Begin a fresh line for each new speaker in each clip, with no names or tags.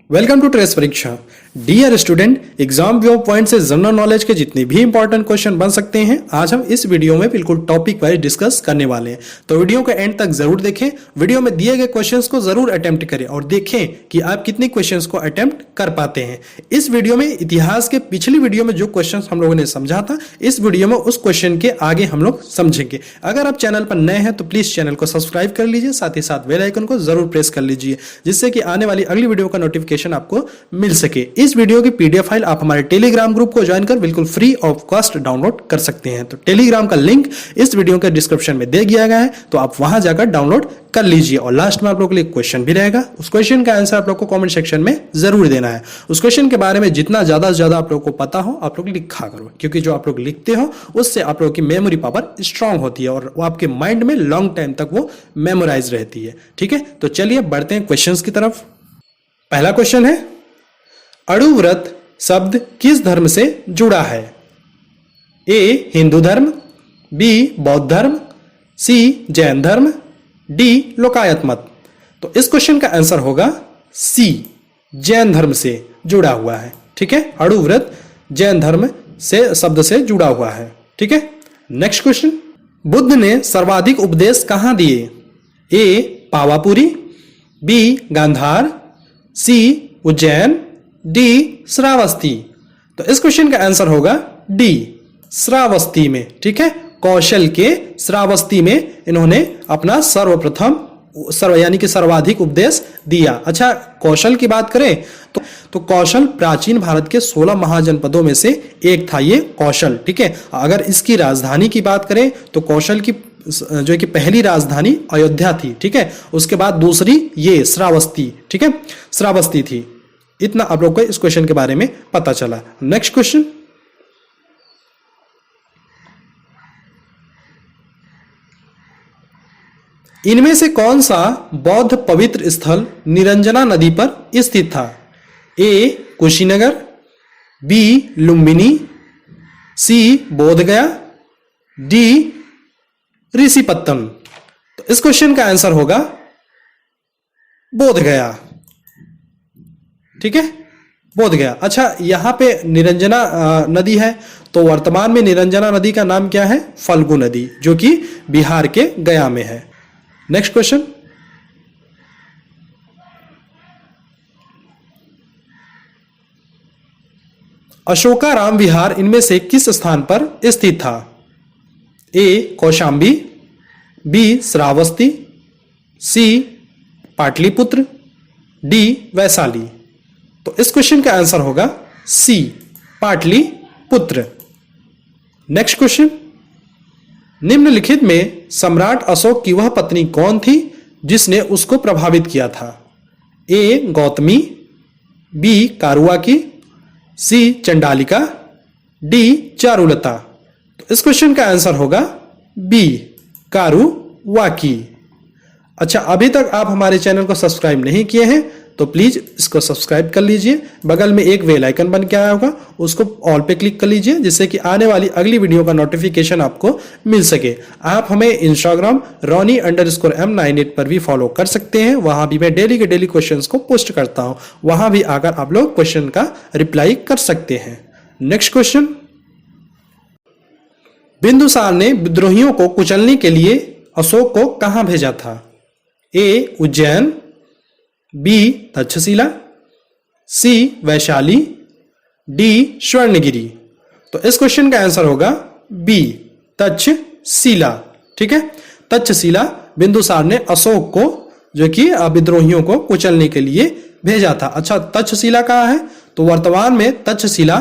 Welcome to Trace परीक्षा। Dear student, exam view point से general knowledge के जितने भी इंपॉर्टेंट क्वेश्चन बन सकते हैं आज हम इस वीडियो में बिल्कुल टॉपिक वाइज डिस्कस करने वाले हैं। तो वीडियो को एंड तक जरूर देखें, वीडियो में दिए गए क्वेश्चंस को जरूर अटेम्प्ट करें और देखें कि आप कितने क्वेश्चंस को अटेम्प्ट कर पाते हैं। इस वीडियो में इतिहास के पिछली वीडियो में जो क्वेश्चन हम लोगों ने समझा था, इस वीडियो में उस क्वेश्चन के आगे हम लोग समझेंगे। अगर आप चैनल पर नए हैं तो प्लीज चैनल को सब्सक्राइब कर लीजिए, साथ ही साथ बेल आइकन को जरूर प्रेस कर लीजिए जिससे कि आने वाली अगली वीडियो का नोटिफिकेशन आपको मिल सके। इस वीडियो की पीडीएफ फाइल आप हमारे टेलीग्राम ग्रुप को ज्वाइन कर बिल्कुल फ्री ऑफ कॉस्ट डाउनलोड कर सकते हैं। तो टेलीग्राम का लिंक इस वीडियो के डिस्क्रिप्शन में दे दिया गया है, तो आप वहां जाकर डाउनलोड कर लीजिए। और लास्ट में आप लोगों के लिए क्वेश्चन भी रहेगा, उस क्वेश्चन का आंसर आप लोग को कमेंट सेक्शन में जरूर देना है। उस क्वेश्चन के बारे में जितना ज्यादा से ज्यादा आप लोग को पता हो आप लोग लिखा करो, क्योंकि जो आप लोग लिखते हो उससे आप लोगों की मेमोरी पावर स्ट्रांग होती है और वो आपके माइंड में लॉन्ग टाइम तक वो मेमोराइज रहती है। ठीक है, तो चलिए बढ़ते हैं क्वेश्चन की तरफ। पहला क्वेश्चन है, अणुव्रत शब्द किस धर्म से जुड़ा है? ए हिंदू धर्म, बी बौद्ध धर्म, सी जैन धर्म, डी लोकायत मत। तो इस क्वेश्चन का आंसर होगा सी, जैन धर्म से जुड़ा हुआ है। ठीक है, अणुव्रत जैन धर्म से शब्द से जुड़ा हुआ है। ठीक है, नेक्स्ट क्वेश्चन, बुद्ध ने सर्वाधिक उपदेश कहां दिए? ए पावापुरी, बी गांधार, सी उज्जैन, डी श्रावस्ती। तो इस क्वेश्चन का आंसर होगा डी, श्रावस्ती में। ठीक है, कौशल के श्रावस्ती में इन्होंने अपना यानी कि सर्वाधिक उपदेश दिया। अच्छा, कौशल की बात करें तो कौशल प्राचीन भारत के 16 महाजनपदों में से एक था ये कौशल। ठीक है, अगर इसकी राजधानी की बात करें तो कौशल की जो है कि पहली राजधानी अयोध्या थी। ठीक है, उसके बाद दूसरी ये श्रावस्ती, ठीक है, श्रावस्ती थी। इतना आप लोग को इस क्वेश्चन के बारे में पता चला। नेक्स्ट क्वेश्चन, इनमें से कौन सा बौद्ध पवित्र स्थल निरंजना नदी पर स्थित था? ए कुशीनगर, बी लुम्बिनी, सी बोधगया, डी ऋषिपत्तन। तो इस क्वेश्चन का आंसर होगा बोधगया। ठीक है, बोधगया। अच्छा, यहां पे निरंजना नदी है, तो वर्तमान में निरंजना नदी का नाम क्या है? फल्गु नदी, जो कि बिहार के गया में है। नेक्स्ट क्वेश्चन, अशोकाराम विहार इनमें से किस स्थान पर स्थित था? ए कौशाम्बी, बी श्रावस्ती, सी पाटलिपुत्र, डी वैशाली। तो इस क्वेश्चन का आंसर होगा सी, पाटलिपुत्र। नेक्स्ट क्वेश्चन, निम्नलिखित में सम्राट अशोक की वह पत्नी कौन थी जिसने उसको प्रभावित किया था? ए गौतमी, बी कारुआकी, सी चंडालिका, डी चारुलता। तो इस क्वेश्चन का आंसर होगा बी, कारुआकी। अच्छा, अभी तक आप हमारे चैनल को सब्सक्राइब नहीं किए हैं तो प्लीज इसको सब्सक्राइब कर लीजिए। बगल में एक बेल आइकन बन के आया होगा, उसको ऑल पे क्लिक कर लीजिए जिससे कि आने वाली अगली वीडियो का नोटिफिकेशन आपको मिल सके। आप हमें इंस्टाग्राम Roni_M98 पर भी फॉलो कर सकते हैं, वहां भी मैं डेली के डेली क्वेश्चंस को पोस्ट करता हूं, वहां भी आकर आप लोग क्वेश्चन का रिप्लाई कर सकते हैं। नेक्स्ट क्वेश्चन, बिंदुसार ने विद्रोहियों को कुचलने के लिए अशोक को कहां भेजा था? ए उज्जैन, बी तक्षशिला, सी वैशाली, डी स्वर्णगिरी। तो इस क्वेश्चन का आंसर होगा बी, तक्षशिला। ठीक है, तक्षशिला बिंदुसार ने अशोक को जो कि विद्रोहियों को कुचलने के लिए भेजा था। अच्छा, तक्षशिला कहाँ है? तो वर्तमान में तक्षशिला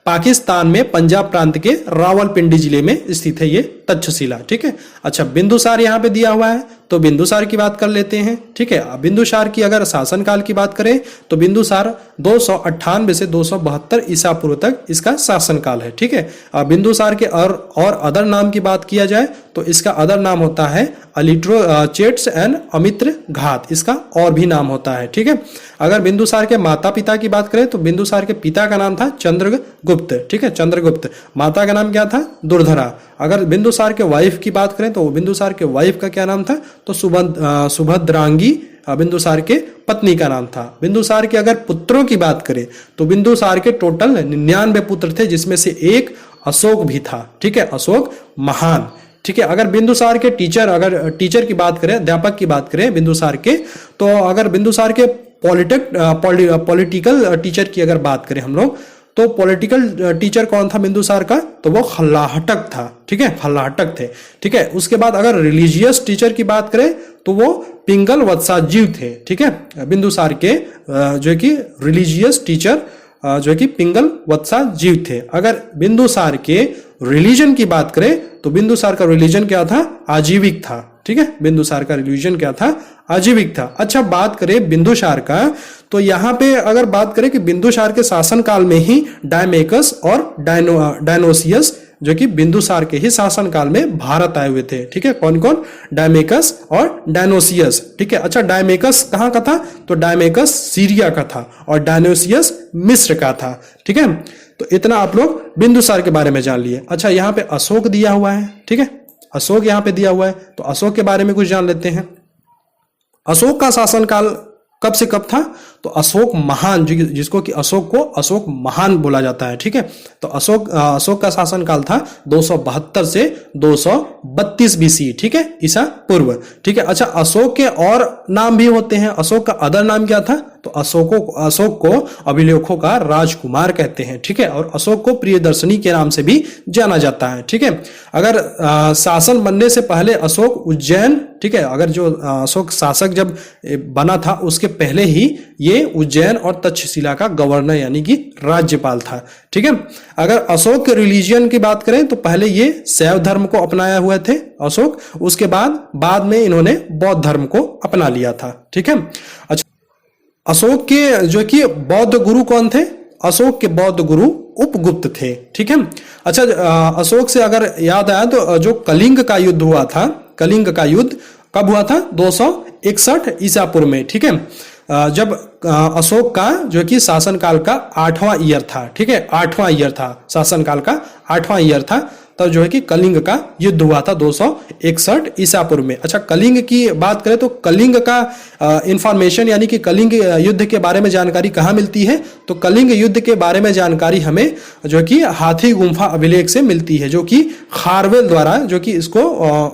पाकिस्तान में पंजाब प्रांत के रावलपिंडी जिले में स्थित है ये तक्षशिला। ठीक है, अच्छा, बिंदुसार यहाँ पे दिया हुआ है तो बिंदुसार की बात कर लेते हैं। ठीक है, बिंदुसार की अगर शासनकाल की बात करें तो बिंदुसार 298 से 272 ईसा पूर्व तक इसका शासनकाल है। ठीक है, बिंदुसार के और अदर नाम की बात किया जाए तो इसका अदर नाम होता है अलिट्रोचेट्स एंड अमित्र घात, इसका और भी नाम होता है। ठीक है, अगर बिंदुसार के माता पिता की बात करें तो बिंदुसार के पिता का नाम था चंद्रगुप्त। ठीक है, चंद्रगुप्त। माता का नाम क्या था? दुर्धरा। अगर बिंदुसार के वाइफ की बात करें तो बिंदुसार के वाइफ का क्या नाम था? तो सुभद्रांगी बिंदुसार के पत्नी का नाम था। बिंदुसार के अगर पुत्रों की बात करें तो बिंदुसार के टोटल 99 पुत्र थे, जिसमें से एक अशोक भी था। ठीक है, अशोक महान। ठीक है, अगर बिंदुसार के टीचर की बात करें, अध्यापक की बात करें बिंदुसार के, तो अगर बिंदुसार के पॉलिटिकल टीचर की अगर बात करें हम लोग, तो पॉलिटिकल टीचर कौन था बिंदुसार का, तो वो खल्लाहटक था। ठीक है, खल्लाहटक थे। ठीक है, उसके बाद अगर रिलीजियस टीचर की बात करें तो वो पिंगल वत्साजीव थे। ठीक है, बिंदुसार के जो कि रिलीजियस टीचर जो कि पिंगल वत्साजीव थे। अगर बिंदुसार के रिलीजन की बात करें तो बिंदुसार का रिलीजन क्या था, आजीविक था। ठीक है, बिंदुसार का रिलीजन क्या था, आजीविक था। अच्छा, बात करें बिंदुसार का, तो यहां पे अगर बात करें कि बिंदुसार के शासनकाल में ही डायमेकस और डायनोसियस जो कि बिंदुसार के ही शासनकाल में भारत आए हुए थे। ठीक है, कौन कौन, डायमेकस और डायनोसियस। ठीक है, अच्छा, डायमेकस कहां का था, तो डायमेकस सीरिया का था और डायनोसियस मिस्र का था। ठीक है, तो इतना आप लोग बिंदुसार के बारे में जान लिए। अच्छा, यहाँ पे अशोक दिया हुआ है। ठीक है, अशोक यहाँ पे दिया हुआ है, तो अशोक के बारे में कुछ जान लेते हैं। अशोक का शासनकाल कब से कब था, तो अशोक महान, जिसको कि अशोक को अशोक महान बोला जाता है। ठीक है, तो अशोक का शासनकाल था 272 से 232 बीसी। ठीक है, ईसा पूर्व। ठीक है, अच्छा, अशोक के और नाम भी होते हैं। अशोक का अदर नाम क्या था, तो अशोक को अभिलेखों का राजकुमार कहते हैं। ठीक है, और अशोक को प्रियदर्शनी के नाम से भी जाना जाता है। ठीक है, अगर शासन बनने से पहले अशोक उज्जैन, ठीक है, अगर जो अशोक शासक जब बना था उसके पहले ही ये उज्जैन और तक्षशिला का गवर्नर यानी कि राज्यपाल था। ठीक है, अगर अशोक के रिलीजियन की बात करें तो पहले ये शैव धर्म को अपनाया हुए थे अशोक, उसके बाद में इन्होंने बौद्ध धर्म को अपना लिया था। ठीक है, अच्छा, अशोक के जो कि बौद्ध गुरु कौन थे, अशोक के बौद्ध गुरु उपगुप्त थे। ठीक है, अच्छा, अशोक से अगर याद आया तो जो कलिंग का युद्ध हुआ था, कलिंग का युद्ध कब हुआ था, 261 ईसा पूर्व में। ठीक है, जब अशोक का जो कि शासनकाल का 8वां ईयर था। ठीक है, 8वां ईयर था, शासनकाल का 8वां ईयर था, तब जो है कि कलिंग का युद्ध हुआ था 261 ईसा पूर्व में। अच्छा, कलिंग की बात करें तो कलिंग का इंफॉर्मेशन यानी कि कलिंग युद्ध के बारे में जानकारी कहाँ मिलती है, तो कलिंग युद्ध के बारे में जानकारी हमें जो कि हाथी गुम्फा अभिलेख से मिलती है, जो कि खारवेल द्वारा जो कि इसको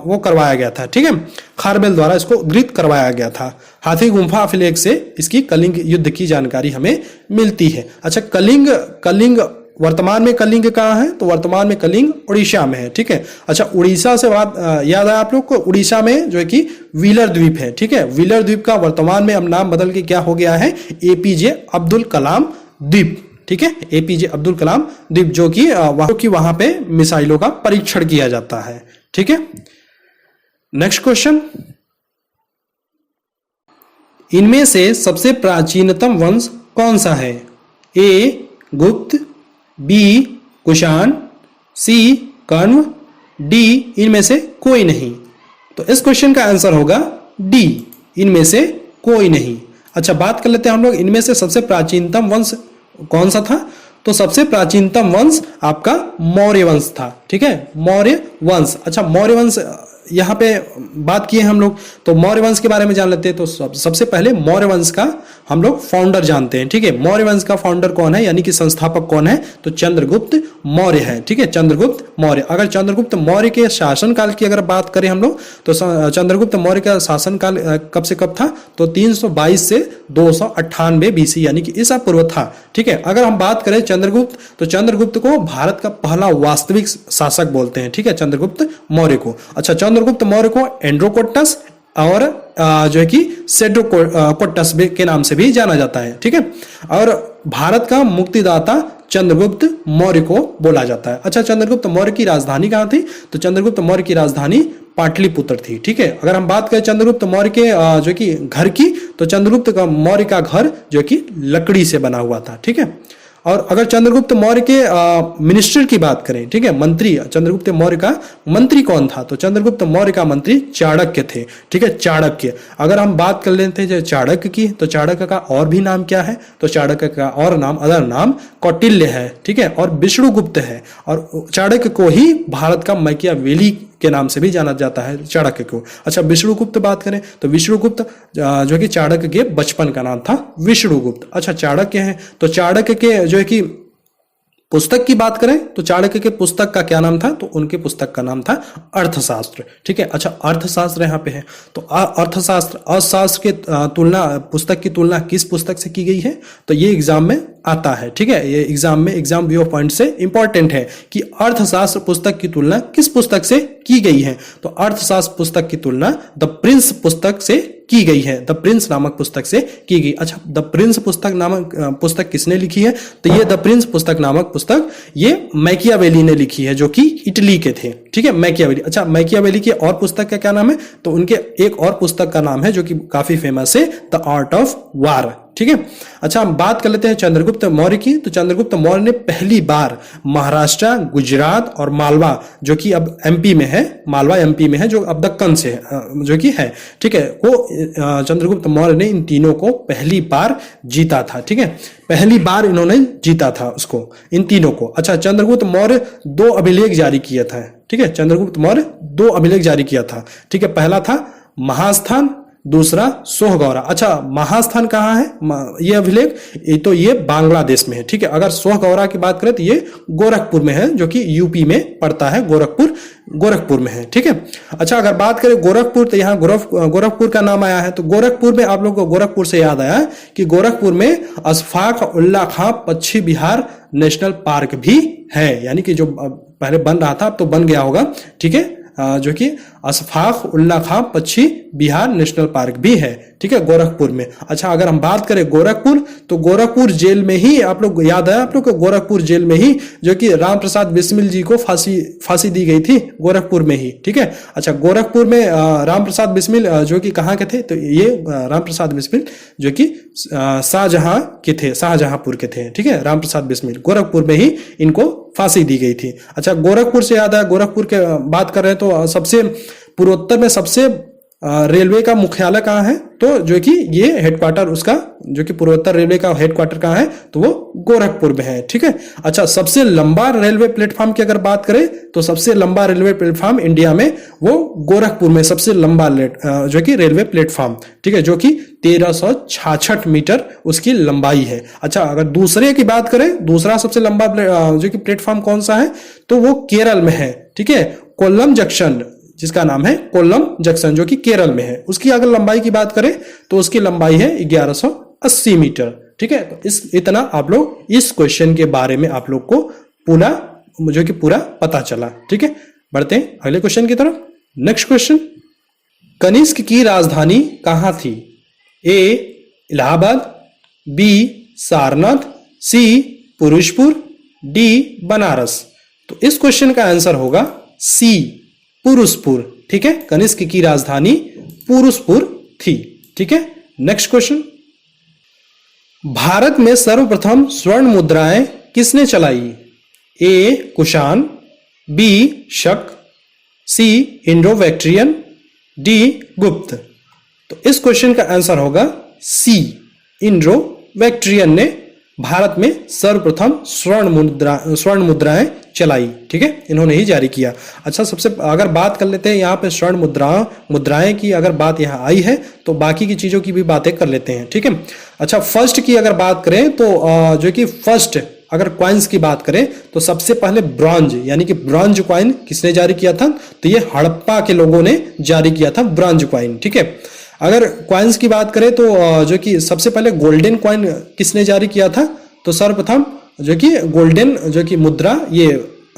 वो करवाया गया था। ठीक है, खारवेल द्वारा इसको उद्धृत करवाया गया था। हाथी गुम्फा अभिलेख से इसकी कलिंग युद्ध की जानकारी हमें मिलती है। अच्छा, कलिंग वर्तमान में कलिंग कहाँ है, तो वर्तमान में कलिंग उड़ीसा में है। ठीक है, अच्छा, उड़ीसा से बात याद आया आप लोग को, उड़ीसा में जो है कि व्हीलर द्वीप है। ठीक है, व्हीलर द्वीप का वर्तमान में अब नाम बदल के क्या हो गया है, एपीजे अब्दुल कलाम द्वीप। ठीक है, एपीजे अब्दुल कलाम द्वीप, जो कि वहां पे मिसाइलों का परीक्षण किया जाता है। ठीक है, नेक्स्ट क्वेश्चन, इनमें से सबसे प्राचीनतम वंश कौन सा है, ए गुप्त, बी कुषाण, सी कण्व, डी इनमें से कोई नहीं। तो इस क्वेश्चन का आंसर होगा डी, इनमें से कोई नहीं। अच्छा, बात कर लेते हैं हम लोग, इनमें से सबसे प्राचीनतम वंश कौन सा था, तो सबसे प्राचीनतम वंश आपका मौर्य वंश था। ठीक है, मौर्य वंश। अच्छा, मौर्य वंश यहाँ पे बात किए हम लोग, तो मौर्य वंश के बारे में जान लेते हैं। तो सबसे पहले मौर्य वंश का हम लोग फाउंडर जानते हैं। ठीक है, मौर्य वंश का फाउंडर कौन है यानी कि संस्थापक कौन है, तो चंद्रगुप्त मौर्य है। ठीक है, चंद्रगुप्त मौर्य। अगर चंद्रगुप्त मौर्य के शासनकाल की अगर बात करें हम लोग, तो चंद्रगुप्त मौर्य का शासनकाल कब से कब था, तो 322 से 298 बीसी यानी कि ईसा पूर्व था। ठीक है, अगर हम बात करें चंद्रगुप्त, तो चंद्रगुप्त को भारत का पहला वास्तविक शासक बोलते हैं। ठीक है, चंद्रगुप्त मौर्य को। अच्छा, चंद्रगुप्त मौर्य को एंड्रोकोटस और जो है कि सेड्रोकोटस के नाम से भी जाना जाता है। ठीक है, और भारत का मुक्तिदाता चंद्रगुप्त मौर्य को बोला जाता है। अच्छा, चंद्रगुप्त मौर्य की राजधानी कहाँ थी, तो चंद्रगुप्त मौर्य की राजधानी पाटलिपुत्र थी। ठीक है, अगर हम बात करें चंद्रगुप्त मौर्य के जो कि घर की, तो चंद्रगुप्त मौर्य का घर जो कि लकड़ी से बना हुआ था। ठीक है, और अगर चंद्रगुप्त मौर्य के मिनिस्टर की बात करें, ठीक है, मंत्री, चंद्रगुप्त मौर्य का मंत्री कौन था, तो चंद्रगुप्त मौर्य का मंत्री चाणक्य थे। ठीक है, चाणक्य। अगर हम बात कर लेते हैं चाणक्य की, तो चाणक्य का और भी नाम क्या है, तो चाणक्य का और नाम, अदर नाम कौटिल्य है। ठीक है, और विष्णुगुप्त है, और चाणक्य को ही भारत का मैकियावेली के नाम से भी जाना जाता है चाणक्य को। अच्छा, विष्णुगुप्त बात करें तो विष्णुगुप्त जो कि चाणक्य के बचपन का नाम था विष्णुगुप्त। अच्छा, चाणक्य है तो चाणक्य के जो है कि पुस्तक की बात करें तो चाणक्य के पुस्तक का क्या नाम था, तो उनके पुस्तक का नाम था अर्थशास्त्र। ठीक है। अच्छा, अर्थशास्त्र यहाँ पे है तो अर्थशास्त्र अर्थशास्त्र के तुलना पुस्तक की तुलना किस पुस्तक से की गई है, तो ये एग्जाम में आता है। ठीक है, ये एग्जाम में एग्जाम व्यू पॉइंट से इंपॉर्टेंट है कि अर्थशास्त्र पुस्तक की तुलना किस पुस्तक से की गई है, तो अर्थशास्त्र पुस्तक की तुलना द प्रिंस पुस्तक से की गई है। द प्रिंस नामक पुस्तक से की गई। अच्छा, द प्रिंस पुस्तक नामक पुस्तक किसने लिखी है, तो ये द प्रिंस पुस्तक नामक पुस्तक ये मैकियावेली ने लिखी है, जो कि इटली के थे। ठीक है, मैकियावेली। अच्छा, मैकियावेली की और पुस्तक का क्या नाम है, तो उनके एक और पुस्तक का नाम है जो कि काफी फेमस है, द आर्ट ऑफ वार। ठीक है। अच्छा, हम बात कर लेते हैं चंद्रगुप्त मौर्य की। तो चंद्रगुप्त मौर्य ने पहली बार महाराष्ट्र, गुजरात और मालवा, जो कि अब एमपी में है, मालवा एमपी में है, जो अब दक्कन से जो कि है। ठीक है, वो चंद्रगुप्त मौर्य ने इन तीनों को पहली बार जीता था। ठीक है, पहली बार इन्होंने जीता था उसको, इन तीनों को। अच्छा, चंद्रगुप्त मौर्य 2 अभिलेख जारी किया था। ठीक है, चंद्रगुप्त मौर्य 2 अभिलेख जारी किया था। ठीक है, पहला था महास्थान, दूसरा सोहगौरा। अच्छा, महास्थान कहाँ है ये अभिलेख, तो ये बांग्लादेश में है। ठीक है, अगर सोहगौरा की बात करें तो ये गोरखपुर में है, जो कि यूपी में पड़ता है, गोरखपुर में है। ठीक है। अच्छा, अगर बात करें गोरखपुर तो यहाँ गोरखपुर का नाम आया है, तो गोरखपुर में आप लोग को गोरखपुर से याद आया कि गोरखपुर में अशफाक उल्ला खां पक्षी विहार नेशनल पार्क भी है, यानी कि जो पहले बन रहा था अब तो बन गया होगा। ठीक है, जो कि अशफाक उल्ला खां पक्षी विहार नेशनल पार्क भी है। ठीक है, गोरखपुर में। अच्छा, अगर हम बात करें गोरखपुर, तो गोरखपुर जेल में ही आप लोग याद है, आप लोग को गोरखपुर जेल में ही जो कि राम प्रसाद बिस्मिल जी को फांसी दी गई थी, गोरखपुर में ही। ठीक है। अच्छा, गोरखपुर में राम प्रसाद बिस्मिल जो कि कहाँ के थे, तो ये राम प्रसाद बिस्मिल जो कि शाहजहां के थे, शाहजहांपुर के थे। ठीक है, राम प्रसाद बिस्मिल गोरखपुर में ही इनको फांसी दी गई थी। अच्छा, गोरखपुर से याद है, गोरखपुर के बात कर रहे हैं तो सबसे पूर्वोत्तर में सबसे रेलवे का मुख्यालय कहाँ है, तो जो कि ये हेडक्वार्टर उसका जो कि पूर्वोत्तर रेलवे का हेडक्वार्टर कहाँ है, तो वो गोरखपुर में है। ठीक है। अच्छा, सबसे लंबा रेलवे प्लेटफॉर्म की अगर बात करें तो सबसे लंबा रेलवे प्लेटफॉर्म इंडिया में वो गोरखपुर में सबसे लंबा जो कि रेलवे प्लेटफॉर्म। ठीक है, जो कि 1366 मीटर उसकी लंबाई है। अच्छा, अगर दूसरे की बात करें, दूसरा सबसे लंबा जो कि प्लेटफॉर्म कौन सा है, तो वो केरल में है। ठीक है, कोल्लम जंक्शन, जिसका नाम है कोल्लम जंक्शन, जो कि केरल में है। उसकी अगर लंबाई की बात करें तो उसकी लंबाई है 1180 मीटर। ठीक है, तो इतना आप लोग इस क्वेश्चन के बारे में आप लोग को पूरा पता चला। ठीक है, बढ़ते हैं अगले क्वेश्चन की तरफ। नेक्स्ट क्वेश्चन, कनिष्क की राजधानी कहां थी? ए इलाहाबाद, बी सारनाथ, सी पुरुषपुर, डी बनारस। तो इस क्वेश्चन का आंसर होगा सी पुरुषपुर। ठीक है, कनिष्क की राजधानी पुरुषपुर थी। ठीक है, नेक्स्ट क्वेश्चन, भारत में सर्वप्रथम स्वर्ण मुद्राएं किसने चलाई? ए कुषाण, बी शक, सी इंडो बैक्ट्रियन, डी गुप्त। तो इस क्वेश्चन का आंसर होगा सी इंडो बैक्ट्रियन ने भारत में सर्वप्रथम स्वर्ण मुद्राएं चलाई। ठीक है, इन्होंने ही जारी किया। अच्छा, सबसे अगर बात कर लेते हैं यहाँ पे स्वर्ण मुद्राएं की अगर बात यहाँ आई है तो बाकी की चीजों की भी बातें कर लेते हैं। ठीक है। अच्छा, फर्स्ट की अगर बात करें तो जो कि फर्स्ट अगर कॉइन्स की बात करें तो सबसे पहले ब्रॉन्ज, यानी कि ब्रॉन्ज कॉइन किसने जारी किया था, तो ये हड़प्पा के लोगों ने जारी किया था ब्रॉन्ज कॉइन। ठीक है। अगर कॉइन्स की बात करें तो जो कि सबसे पहले गोल्डन कॉइन किसने जारी किया था, तो सर्वप्रथम जो कि गोल्डन जो कि मुद्रा ये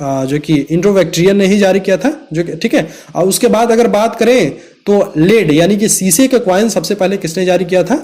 जो कि इंडो बैक्ट्रियन ने ही जारी किया था, जो कि ठीक है। और उसके बाद अगर बात करें तो लेड यानी कि शीशे के कॉइन सबसे पहले किसने जारी किया था,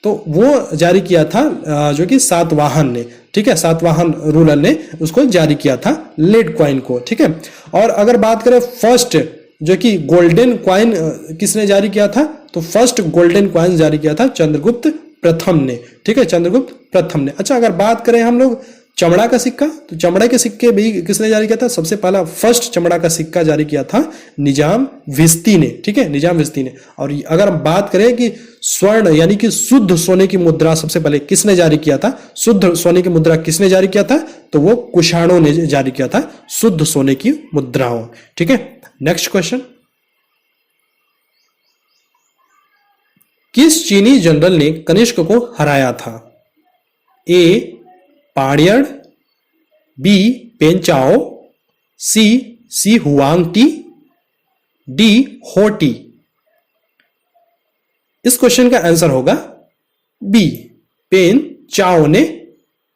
तो वो जारी किया था जो कि सातवाहन ने। ठीक है, सातवाहन रूलर ने उसको जारी किया था लेड कॉइन को। ठीक है। और अगर बात करें फर्स्ट जो कि गोल्डन कॉइन किसने जारी किया था, तो फर्स्ट गोल्डन कॉइन जारी किया था चंद्रगुप्त प्रथम ने। ठीक है, चंद्रगुप्त प्रथम ने। अच्छा, अगर बात करें हम लोग चमड़ा का सिक्का, तो चमड़ा के सिक्के भी किसने जारी किया था? सबसे पहला फर्स्ट चमड़ा का सिक्का जारी किया था निजाम विस्ती ने, ठीक है, निजाम विस्ती ने। और अगर हम बात करें कि स्वर्ण यानी कि शुद्ध सोने की मुद्रा सबसे पहले किसने जारी किया था, शुद्ध सोने की मुद्रा किसने जारी किया था? तो वो कुषाणों ने जारी किया था शुद्ध सोने की मुद्राओं, ठीक है। नेक्स्ट क्वेश्चन, किस चीनी जनरल ने कनिष्क को हराया था? ए पाणियर, बी पेंचाओ, सी हुआंगटी, डी होटी। इस क्वेश्चन का आंसर होगा बी, पेन चाओ ने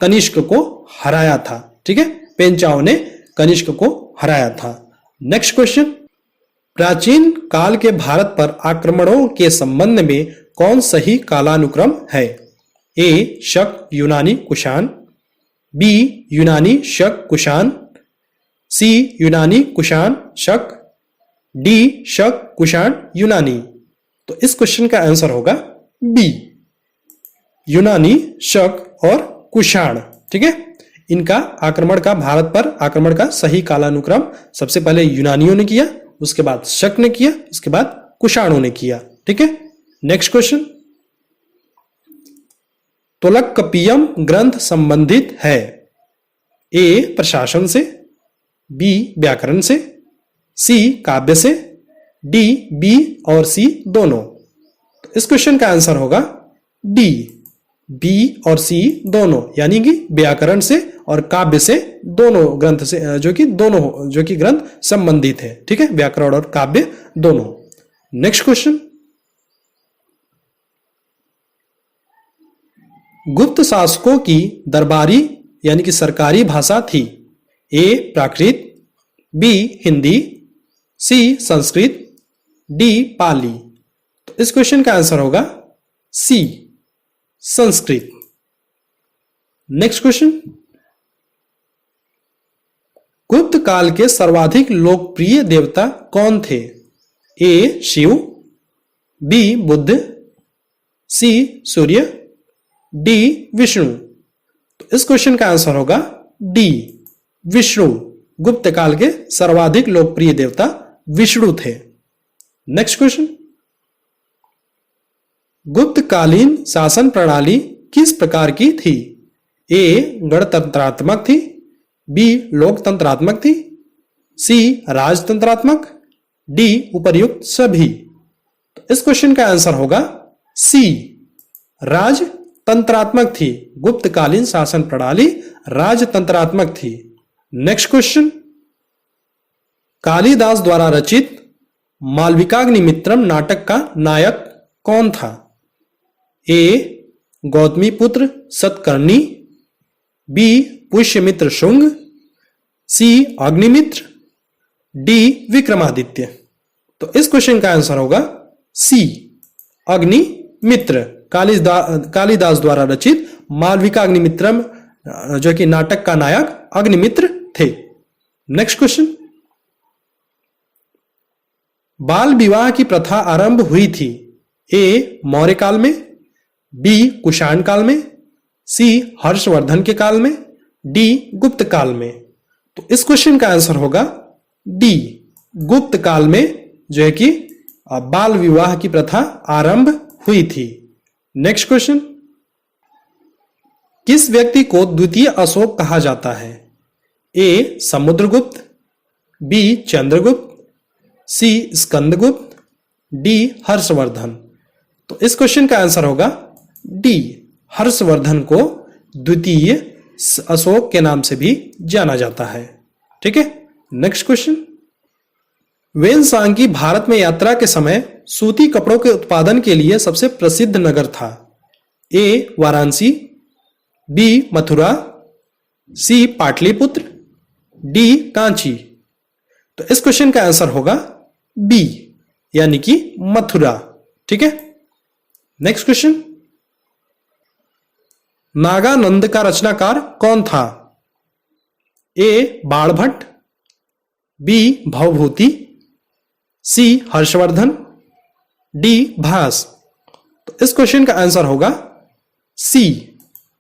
कनिष्क को हराया था, ठीक है, पेन चाओ ने कनिष्क को हराया था। नेक्स्ट क्वेश्चन, प्राचीन काल के भारत पर आक्रमणों के संबंध में कौन सही कालानुक्रम है? ए शक यूनानी कुषाण, बी यूनानी शक कुषाण, सी यूनानी कुषाण शक, डी शक कुषाण यूनानी। तो इस क्वेश्चन का आंसर होगा बी, यूनानी शक और कुषाण, ठीक है। इनका आक्रमण का, भारत पर आक्रमण का सही कालानुक्रम सबसे पहले यूनानियों ने किया, उसके बाद शक ने किया, उसके बाद कुषाणों ने किया, ठीक है। नेक्स्ट क्वेश्चन, तोलकपियम ग्रंथ संबंधित है? ए प्रशासन से, बी व्याकरण से, सी काव्य से, डी बी और सी दोनों। तो इस क्वेश्चन का आंसर होगा डी, बी और सी दोनों, यानी कि व्याकरण से और काव्य से, दोनों ग्रंथ से, जो कि ग्रंथ संबंधित है, ठीक है, व्याकरण और काव्य दोनों। नेक्स्ट क्वेश्चन, गुप्त शासकों की दरबारी यानी कि सरकारी भाषा थी? ए प्राकृत, बी हिंदी, सी संस्कृत, डी पाली। तो इस क्वेश्चन का आंसर होगा सी संस्कृत। नेक्स्ट क्वेश्चन, गुप्त काल के सर्वाधिक लोकप्रिय देवता कौन थे? ए शिव, बी बुद्ध, सी सूर्य, डी विष्णु। तो इस क्वेश्चन का आंसर होगा डी विष्णु। गुप्त काल के सर्वाधिक लोकप्रिय देवता विष्णु थे। नेक्स्ट क्वेश्चन, गुप्तकालीन शासन प्रणाली किस प्रकार की थी? ए गणतंत्रात्मक थी, बी लोकतंत्रात्मक थी, सी राजतंत्रात्मक, डी उपर्युक्त सभी। तो इस क्वेश्चन का आंसर होगा सी राजतंत्रात्मक थी। गुप्तकालीन शासन प्रणाली राजतंत्रात्मक थी। नेक्स्ट क्वेश्चन, कालिदास द्वारा रचित मालविकाग्निमित्रम नाटक का नायक कौन था? ए गौतमीपुत्र सतकर्णी, बी पुष्यमित्र शुंग, सी अग्निमित्र, डी विक्रमादित्य। तो इस क्वेश्चन का आंसर होगा सी अग्निमित्र। कालिदास द्वारा रचित मालविकाग्निमित्रम जो कि नाटक का नायक अग्निमित्र थे। नेक्स्ट क्वेश्चन, बाल विवाह की प्रथा आरंभ हुई थी? ए मौर्य काल में, बी कुषाण काल में, सी हर्षवर्धन के काल में, डी गुप्त काल में। तो इस क्वेश्चन का आंसर होगा डी गुप्त काल में जो है कि बाल विवाह की प्रथा आरंभ हुई थी। नेक्स्ट क्वेश्चन, किस व्यक्ति को द्वितीय अशोक कहा जाता है? ए समुद्रगुप्त, बी चंद्रगुप्त, सी स्कंदगुप्त, डी हर्षवर्धन। तो इस क्वेश्चन का आंसर होगा डी हर्षवर्धन को द्वितीय अशोक के नाम से भी जाना जाता है। ठीक है। नेक्स्ट क्वेश्चन, वेनसांग भारत में यात्रा के समय सूती कपड़ों के उत्पादन के लिए सबसे प्रसिद्ध नगर था? ए वाराणसी, बी मथुरा, सी पाटलिपुत्र, डी कांची। तो इस क्वेश्चन का आंसर होगा बी यानी कि मथुरा। ठीक है। नेक्स्ट क्वेश्चन, नागानंद का रचनाकार कौन था? ए बाणभट्ट, बी भवभूति, सी हर्षवर्धन, डी भास। तो इस क्वेश्चन का आंसर होगा सी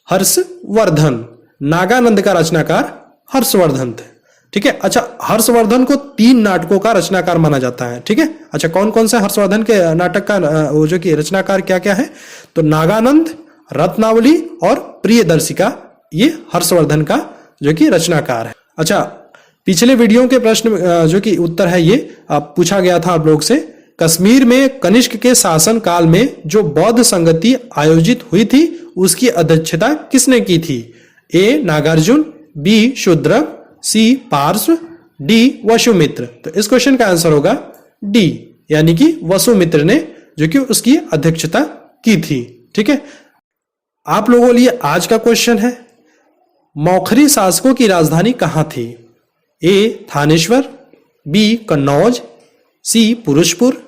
हर्षवर्धन। नागानंद का रचनाकार हर्षवर्धन थे। ठीक है। अच्छा, हर्षवर्धन को 3 नाटकों का रचनाकार माना जाता है। ठीक है। अच्छा, कौन कौन से हर्षवर्धन के नाटक का वो जो कि रचनाकार क्या क्या है? तो नागानंद, रत्नावली और प्रियदर्शिका, ये हर्षवर्धन का जो कि रचनाकार है। अच्छा, पिछले वीडियो के प्रश्न जो कि उत्तर है ये पूछा गया था आप लोग से, कश्मीर में कनिष्क के शासन काल में जो बौद्ध संगति आयोजित हुई थी उसकी अध्यक्षता किसने की थी? ए नागार्जुन, बी शूद्रक, सी पार्श्व, डी वसुमित्र। तो इस क्वेश्चन का आंसर होगा डी, यानी कि वसुमित्र ने जो कि उसकी अध्यक्षता की थी। ठीक है। आप लोगों के लिए आज का क्वेश्चन है, मौखरी शासकों की राजधानी कहां थी? ए थानेश्वर, बी कन्नौज, सी पुरुषपुर,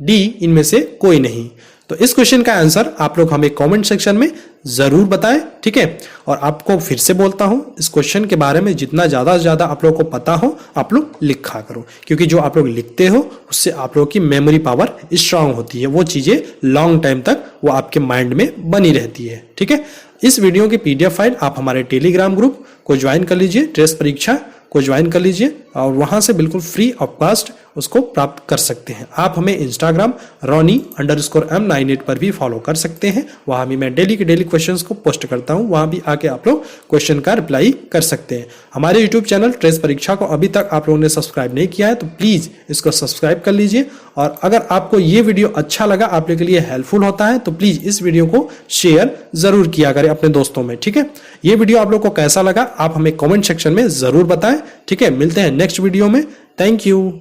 डी इनमें से कोई नहीं। तो इस क्वेश्चन का आंसर आप लोग हमें कमेंट सेक्शन में जरूर बताएं। ठीक है। और आपको फिर से बोलता हूं, इस क्वेश्चन के बारे में जितना ज्यादा से ज्यादा आप लोग को पता हो आप लोग लिखा करो, क्योंकि जो आप लोग लिखते हो उससे आप लोगों की मेमोरी पावर स्ट्रांग होती है, वो चीजें लॉन्ग टाइम तक वो आपके माइंड में बनी रहती है। ठीक है। इस वीडियो की PDF फाइल आप हमारे टेलीग्राम ग्रुप को ज्वाइन कर लीजिए, ट्रेस परीक्षा को ज्वाइन कर लीजिए और वहां से बिल्कुल फ्री ऑफ कॉस्ट उसको प्राप्त कर सकते हैं। आप हमें इंस्टाग्राम Ronnie_M98 पर भी फॉलो कर सकते हैं, वहां भी मैं डेली के डेली क्वेश्चंस को पोस्ट करता हूं, वहां भी आके आप लोग क्वेश्चन का रिप्लाई कर सकते हैं। हमारे यूट्यूब चैनल ट्रेस परीक्षा को अभी तक आप लोगों ने सब्सक्राइब नहीं किया है तो प्लीज इसको सब्सक्राइब कर लीजिए। और अगर आपको ये वीडियो अच्छा लगा, आप लोगों के लिए हेल्पफुल होता है, तो प्लीज इस वीडियो को शेयर जरूर किया करें अपने दोस्तों में। ठीक है। ये वीडियो आप लोग को कैसा लगा आप हमें कमेंट सेक्शन में जरूर बताएं। ठीक है। मिलते हैं नेक्स्ट वीडियो में। Thank you.